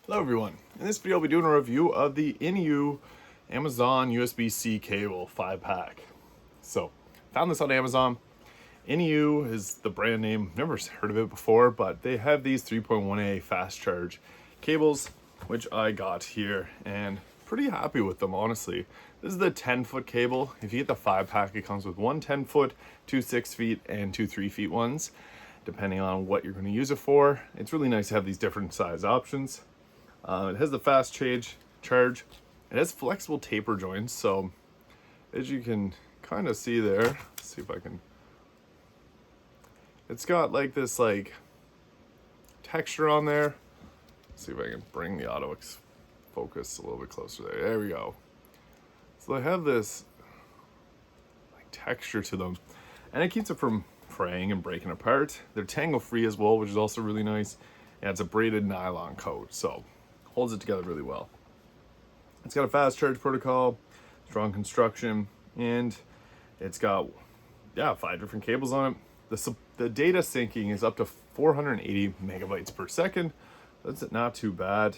Hello everyone. In this video I'll be doing a review of the Iniu Amazon USB-C cable 5-pack. So, found this on Amazon. Iniu is the brand name, never heard of it before, but they have these 3.1A fast charge cables, which I got here and pretty happy with them, honestly. This is the 10-foot cable. If you get the 5-pack, it comes with one 10-foot, two 6-feet, and two 3-feet ones, depending on what you're going to use it for. It's really nice to have these different size options. It has the fast charge. It has flexible taper joints, so as you can kind of see there, let's see if I can. It's got like this texture on there. Let's see if I can bring the auto focus a little bit closer there. There we go. So they have this texture to them, and it keeps it from fraying and breaking apart. They're Tangle free as well, which is also really nice. And it's a braided nylon coat, so holds it together really well. It's got a fast charge protocol, strong construction, and it's got 5 different cables on it. The data syncing is up to 480 megabytes per second. That's not too bad.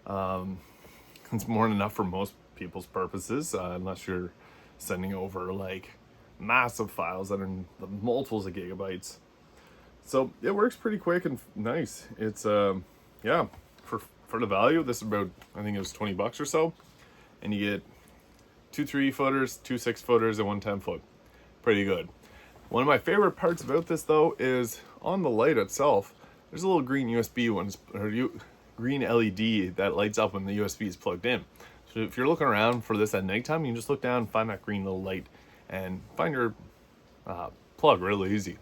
It's more than enough for most people's purposes, unless you're sending over massive files that are in the multiples of gigabytes. So it works pretty quick and nice. It's for the value, this is about, I think it was 20 bucks or so, and you get two 3-footers, two 6-footers, and one 10-foot. Pretty good. One of my favorite parts about this though is on the light itself, there's a little green USB green LED that lights up when the USB is plugged in. So if you're looking around for this at nighttime, you can just look down, find that green little light, and find your plug really easy.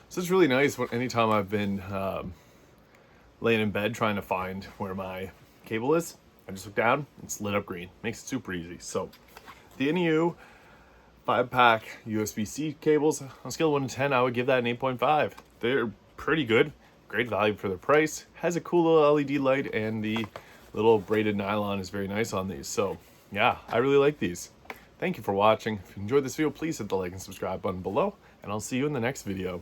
So it's really nice anytime I've been laying in bed trying to find where my cable is. I just look down, it's lit up green. Makes it super easy. So the Iniu 5-pack USB-C cables, on a scale of 1 to 10, I would give that an 8.5. They're pretty good, great value for the price. Has a cool little LED light, and the little braided nylon is very nice on these. So yeah, I really like these. Thank you for watching. If you enjoyed this video, please hit the like and subscribe button below, and I'll see you in the next video.